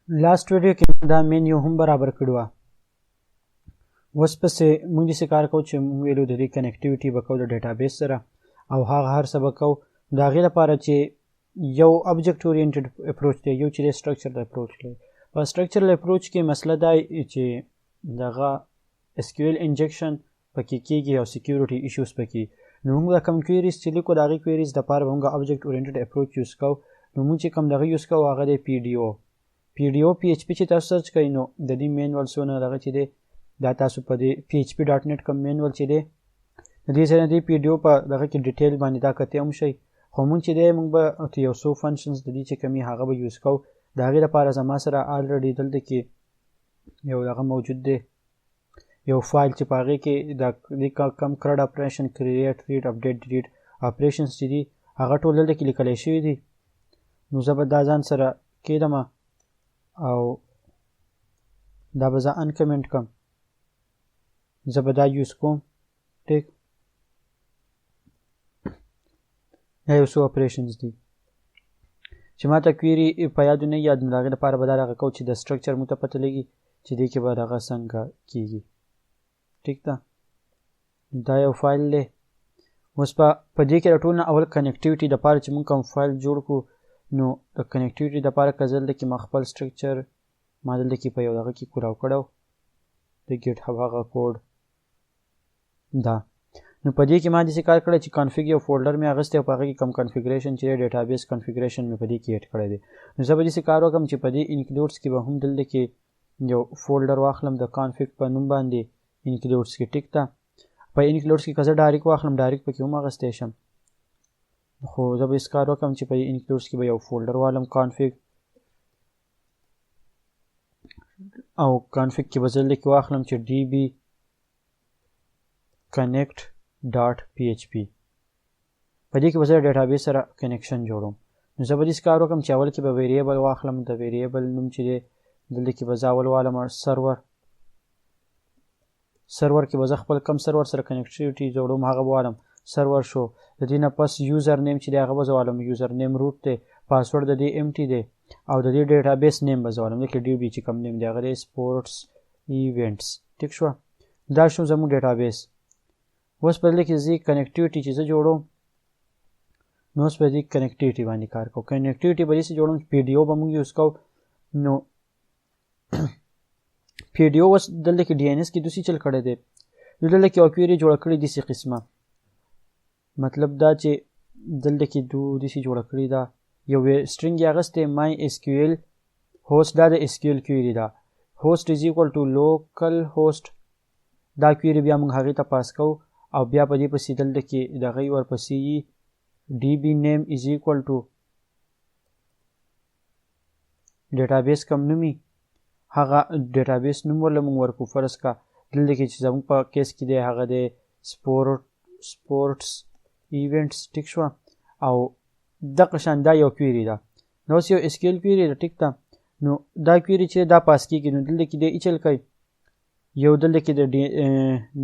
لاست ویډیو کې دا مینیو هم برابر کړی وه. اوس پسې موږ داسې کار کوو چې موږ ویلو د دې کنیکټیویټي به کوو د ډیټابیس سره او هغه هر څه به کوو. د هغې لپاره چې یو ابجیکټ اورینټډ اپروچ دی، یو چې دی سټرکچرل اپروچ دی. په سټرکچرل اپروچ کې مسله دا چې دغه اس کیو ایل انجکشن پکې کېږي او سیکیورټي ایشوز پکې. نو موږ د کوم کویریز چې لیکو د هغې کویریز دپاره به موږ ابجیکټ اورینټډ اپروچ یوز کوو. نو موږ چې کوم دغه یوز کوو هغه دی پی ډي او. پی ډي او پی ایچ پي چې تاسو سرچ کوئ نو د دې مینول څونه دغه چې دی دا تاسو په دې PHP .NET کوم مینول چې دی د دې سره دی پی ډي او په دغه کې ډیټیل باندې دا کتلی هم شئ. خو مونږ چې دی مونږ به یو څو فنکشنز د دې چې کومې هغه به یوز کوو. د هغې لپاره زما سره آلریډي دلته کې یو دغه موجود دی، یو فایل چې په هغې کې د کم کرډ اپریشن کریټ ریډ اپډیټ ډیلیټ اپریشنز چې دي هغه ټول دلته کې لیکلی شوي دي. نو زه به دا ځان سره کېدم او دا به زه انکمنټ کړم، زه به دا یوز کوم. ټیک، دا یو څو اپریشنز دي چې ما ته کویري په یادو نه یاد، نو د هغې لپاره به دا دغه کوو چې د سټرکچر موږ ته پته لګي چې دې کې به دغه څنګه کېږي. ټیک ده، دا یو فایل دی. اوس په دې کې د ټول نه اول کنیکټیویټي دپاره چې موږ کوم فایل جوړ کړو نو د کنیکټیویټي دپاره که زه دلته کې ما خپل سټرکچر ما دلته کې په یو دغه کې کولاو کړی د ګیټ هب هغه کوډ دا. نو په دې کې ما داسې کار کړی چې کانفیګ یو فولډر مې اخیستی او په هغه کې کوم کنفیګریشن چې دی ډیټابیس کنفیګریشن مې په دې کې ایډ کړی دی. نو زه به داسې کار وکړم چې په دې انکلوډس کې به هم دلته کې یو فولډر واخلم د کانفیګ په نوم باندې انکلوډس کې. ټیک ده، په انکلوډس کې که زه ډایرکټ واخلم ډایرکټ پکې هم اخیستی شم، خو زه به داسې کار وکړم چې په دې انکلوډس کې به یو فولډر والم کانفیګ، او کانفیګ کې به زه دلته کې واخلم چې DB connect .php. په دې کې به زه د ډیټابیس سره کنیکشن جوړوم. نو زه به داسې کار وکړم چې اول کې به ویریبل واخلم، د ویریبل نوم چې دی دلته کې به زه اول والم سرور کې به زه خپل کم سرور سره کنیکټیویټي جوړوم هغه به والم سرور شو. د دې نه پس یوزر نیم چې دی هغه به زه والم یوزر نیم روټ دی، پاسورډ د دې امټي دی، او د دې ډیټابیس نیم به زه والم دلته DB چې کوم نیم دی هغه دی سپورټس ایونټس. ټیک شوه، دا شو زموږ ډیټابیس. اوس په دلته کې زه کنیکټیویټي چې زه جوړوم نو اوس په دې کنیکټیویټي باندې کار کوو. کنیکټیویټي به داسې جوړوم چې پی ډي او به موږ یوز کوو. نو پی ډي او اوس دلته کې DNS کې دوسې چل کړی دی. نو دلته کې یو کویري جوړه کړې داسې قسمه، مطلب دا چې دلته کې داسې جوړه کړې ده یو سټرینګ یې اخیستی مای اس کیو ایل هوسټ، دا د اس کیو ایل کویري ده. هوسټ از ایکول ټو لوکل هوسټ، دا کویري بیا موږ هغې ته پاس کوو او بیا په دې پسې دلته کې دغه یې ورپسې یي DB name is equal to ډیټابیس کوم نومي هغه ډیټابیس نوم ورله موږ ورکو. فرض کا دلته کې چې زموږ په کیس کې دی هغه دی سپورټس ایونټس. ټیک شوه، او دغه شان دا یو کویري ده. نو اوس یو SQL کویري ده. ټیک ده، نو دا کویري چې دا پاس کېږي نو دلته کې دی ایچل کوي یو دلته کې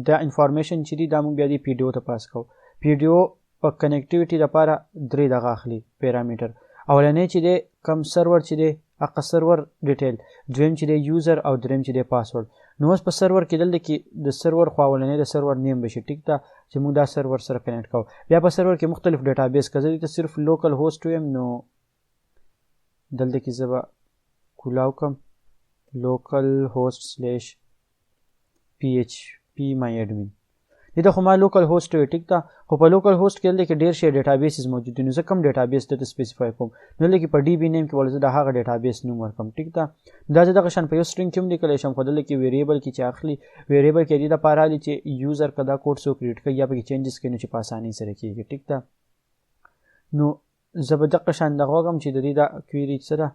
دا انفارمیشن چې دی دا موږ بیا دی پی ډي او ته پاس کوو. پی ډي او په کنیکټیویټي لپاره درې دغه اخلي پیرامیټر. اولنی چې دی کم سرور چې دی هغه سرور ډیټیل، دویم چې دی یوزر، او دریم چې دی پاسورډ. نو اوس په سرور کې دلته کې د سرور خو اولنی د سرور نیم بشي. ټیک ده، چې موږ دا سرور سره کنیکټ کوو. بیا په سرور کې مختلف ډیټابیس که زه دلته صرف لوکل هوسټ ویم نو دلته کې زه به کولاو کړم لوکل هوسټ سلیش PHP my admin. دې خو ما لوکل هوسټ وی. ټیک ده، خو په لوکل هوسټ کې دلته کې ډېر شی ډیټابیسز موجود دي. نو زه کوم ډیټابیس دلته سپیسیفای کوم نو دلته کې په DB نیم کې ولې زه د هغه ډیټابیس نوم ورکړم. ټیک ده، دا زه دغه شان په یو سټرینګ کې هم لیکلی شم، خو دلته کې ویریبل کې چې اخلي ویریبل کې دې دپاره اخلي چې یوزر که دا کوډ څوک ریډ کوي یا پکې چینجز کوي نو چې په اسانۍ سره کېږي. ټیک ده، نو زه به دغه شان دغه وکړم چې د دې دا کویري څه ده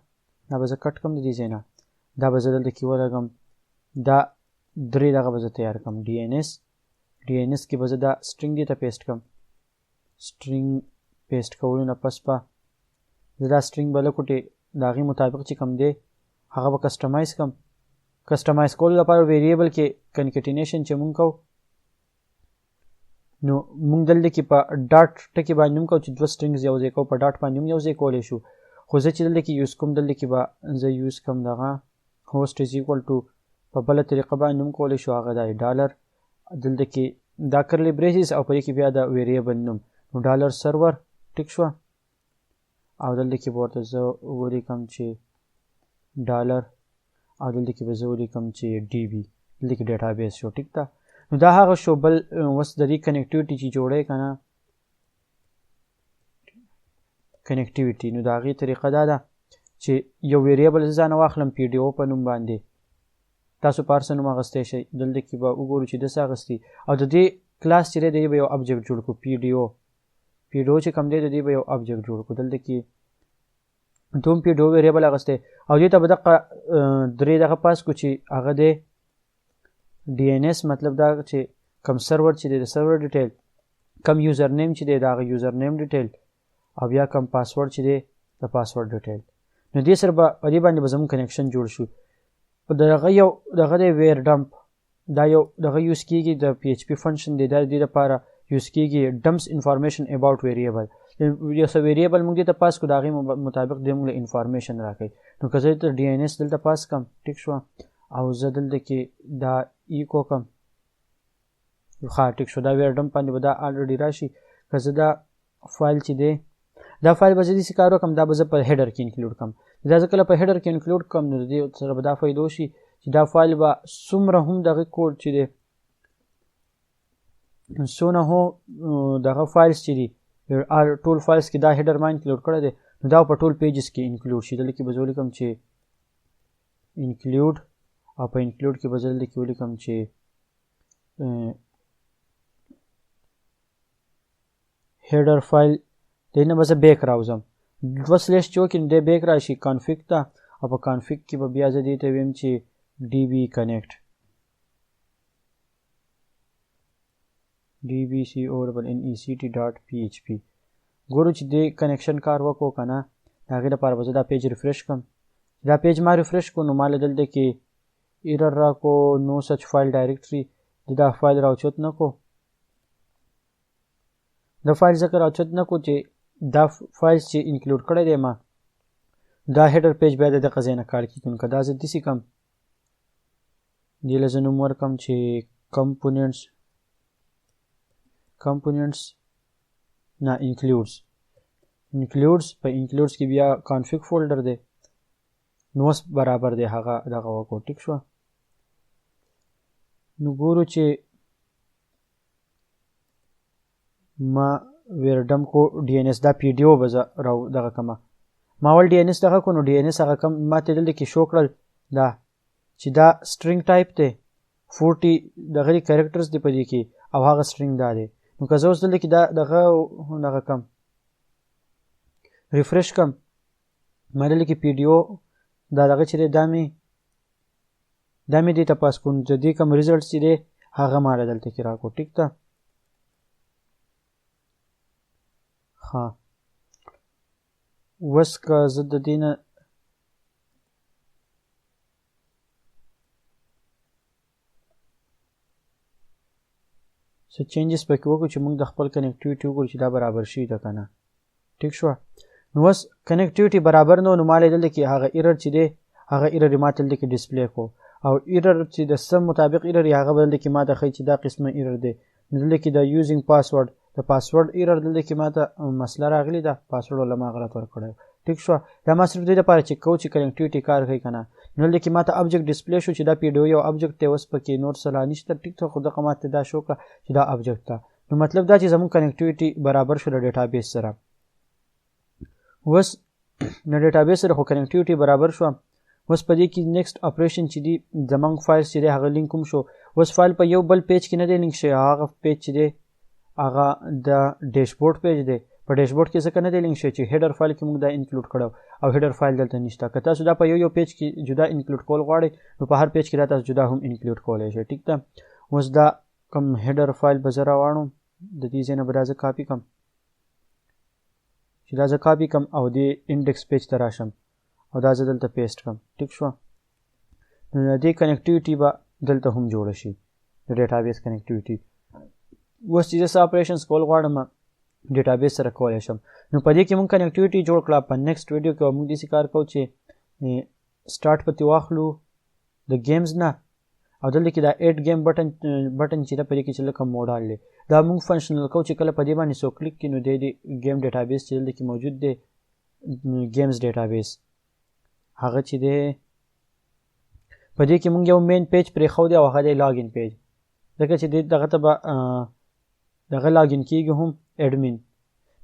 دا به زه کټ کړم د دې ځای نه، دا به زه دلته کې ولګم، دا درې دغه به زه تیار کړم DNS کې به زه دا سټرینګ دې ته پیسټ کړم. سټرینګ پیسټ کولو نه پس به زه دا سټرینګ به لکوټې د هغې مطابق چې کوم دی هغه به کسټمایز کړم. کسټمایز کولو لپاره ویریبل کې کنکټینیشن چې مونږ کوو نو مونږ دلته کې په ډاټ ټکي باندې هم کوو چې دوه سټرینګز یو ځای کوو، په ډاټ باندې هم یو ځای کولی شو. خو زه چې دلته کې یوز کوم دلته کې به زه یوز کوم دغه host is equal to په بله طریقه باندې هم کولی شو هغه دی ډالر دلته کې دا کرلی بریسز او په دې کې بیا د ویریبل نوم نو ډالر سرور ټیک شوه او دلته کې به ورته زه ولیکم چې ډالر او دلته کې به زه ولیکم چې ډي بي دلته کې ډیټابیس شو ټیک ده نو دا هغه شو بل اوس د دې کنیکټیویټي چې جوړی که نه کنیکټیویټي نو د هغې طریقه دا ده چې یو ویریبل زه ځانه واخلم پی ډي او په نوم باندې تاسو په هر څه نوم اخیستی شئ دلته کې به وګورو چې داسې اخیستي او د دې کلاس چې دی د دې به یو ابجکټ جوړ کړو پی ډي او چې کوم دی د دې به یو ابجکټ جوړ کړو دلته کې دوم پی ډي او ویریبل اخیستی او دې ته به دغه درې دغه پاس کړو چې هغه دی ډي این ایس مطلب دا چې کم سرور چې دی د سرور ډیټیل کم یوزر نیم چې دی د هغه یوزر نیم ډیټیل او بیا کم پاسورډ چې دی د پاسورډ ډیټیل نو دې سره به په دې باندې به زموږ کنیکشن جوړ شو دغه یو دغه دی ویر ډمپ دا یو دغه یوز کیږي د پی ایچ پی فنکشن دی دا د دې لپاره یوز کیږي ډمپس انفارمیشن اباؤٹ ویریبل یو څه ویریبل موږ دې ته پاس کړو د هغې مطابق دې موږ له انفارمیشن راکوي نو که زه ډي این ایس دلته پاس کړم ټیک شوه او زه دلته کې دا ایکو کړم ښه ټیک شو دا ویر ډمپ باندې به دا الریډي راشي که زه دا فایل چې دی دا فایل به زه داسې کار وکړم دا به زه په هیډر کې انکلوډ کړم دا زه کله په هیډر کې انکلوډ کړم نو د دې سره به دا فایده وشي چې دا فایل به څومره هم دغه کوډ چې دی څونه هو دغه فایلز چې دي ټول فایلز کې دا هیډر ما انکلوډ کړی دی نو دا په ټول پیجز کې انکلوډ شي دلته کې به زه ولیکم چې انکلوډ او په انکلوډ کې به زه دلته کې ولیکم چې هیډر فایل دې نه به زه بیک راوځم 2/4 کې دې بیک راشي کانفیګ ته او په کانفیګ کې به بیا زه دې ته ویم چې ډي بي کنیکټ dbconect.php ګورو چې دې کنیکشن کار وکړو که نه د هغې لپاره به زه دا پیج ریفرش کړم دا پیج ما ریفرش کړو نو ما له دلته کې ایرر راکړو نو سچ فایل ډایرکټري دا فایل راوچت نه کړو دا فایل ځکه راوچت نه کړو چې دا فایل چې انکلوډ کړی دی ما دا هیډر پیج بیا د دغه ځای نه کار کېږي نو که دا زه داسې کړم دې له زه نوم ورکړم چې components نه includes په includes کې بیا config folder دی نو اوس برابر دی هغه دغه وکړو ټیک شوه نو ګورو چې ما ویرډم کو ډي این ایس دا پی ډي او به زه راو دغه کمه ما ول ډي این ایس دغه کو نو ډي این ایس هغه کم ما ته دلته کې شو کړل دا چې دا سټرینګ ټایپ دی 40 دغه کریکټرز دی په دې کې او هغه سټرینګ دا دی نو که زه اوس دلته کې دا دغه کم ریفرش کم ما دلته کې پی ډي او دا دغه چې دی دا مې دې ته پاس کړو د دې کوم ریزلټس چې دی هغه ما دلته کې راکړو ټیک ده ها اوس که زه د دې نه څه چینجز پکې وکړو چې موږ د خپل کنیکټیویټي وګورو چې دا برابر شي ده که نه ټیک شوه نو اوس کنیکټیویټي برابر نه نو ما دلته کې هغه ایرر چې دی هغه ایرر ما دلته کې ډسپلی کړو او ایرر چې د سم مطابق ایرر هغه به دلته کې ما ته ښیي چې دا قسمه ایرر دی نو دلته کې د یوزینګ پاسورډ د پاسورډ ایرر دلته کې ما ته مسله راغلې ده پاسورډ ولا ما غلط ورکړی ټیک شوه دا ما صرف دې لپاره چک کوو چې کنیکټیویټي کار کوي که نه نو دلته کې ما ته ابجکټ ډسپلی شو چې دا پی ډي او یو ابجکټ دی اوس پکې نور څه لا نشته ټیک ته خو دغه ما ته دا شو کړه چې دا ابجکټ ده نو مطلب دا چې زموږ کنیکټیویټي برابر شو د ډیټابیس سره اوس د ډیټابیس سره خو کنیکټیویټي برابر شوه اوس په دې کې نیکسټ اپریشن چې دی زموږ فایل چې دی هغه لینک هم شو اوس فایل په یو بل پیج کې نه دی لینک شوی هغه پیج چې دی هغه د ډیشبورډ پیج دی په ډیشبورډ کې ځکه نه دی لینک شوی چې هیډر فایل کې موږ دا انکلوډ کړو او هیډر فایل دلته نشته که تاسو دا په یو پیج کې جدا انکلوډ کول غواړئ نو په هر پیج کې دا تاسو جدا هم انکلوډ کولی شئ ټیک ده اوس دا کوم هیډر فایل به زه راواړم د دې ځای نه به دا زه کاپي کړم چې دا زه کاپي کړم او دې انډیکس پیج ته راشم او دا زه دلته پیسټ کړم ټیک شوه نو د دې کنیکټیویټي به دلته هم جوړه شي د ډیټابیس کنیکټیویټي اوس چې زه څه اپریشنز کول غواړم ډیټابیس سره کولی شم. نو په دې کې مونږ کنیکټیویټي جوړ کړه. په نیکسټ ویډیو کې به مونږ داسې کار کوو چې سټارټ پتې واخلو د گیمز نه او دلته کې دا ایډ گیم بټن چې دا په دې کې چې لکه موډال دی دا مونږ فنکشنل کوو چې کله په دې باندې څوک کلیک کړي نو د گیم ډیټابیس چې دلته کې موجود دی گیمز ډیټابیس هغه چې دی په دې کې مونږ یو مین پیج پرېښودی او هغه دی لاګین پیج ځکه چې دغه ته به دغه لاګین کېږي هم ایډمین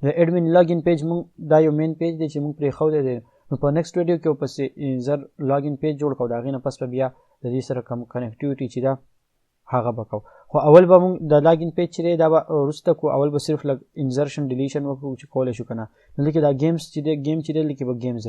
د ایډمین لاګین پیج مونږ دا یو مین پیج دی چې مونږ پرېښودی دی. نو په نیکسټ ویډیو کې پسې زر لاګین پیج جوړ کړو د هغې نه پس به بیا د دې سره کنیکټیویټي چې ده هغه به کوو. خو اول به مونږ د لاګین پیج چې دی دا به وروسته کړو. اول به صرف لږ انزرشن ډیلیشن وکړو چې کولی شو که نه. نو دلته کې دا گیمز چې دی گیم چې دی دلته کې به گیمز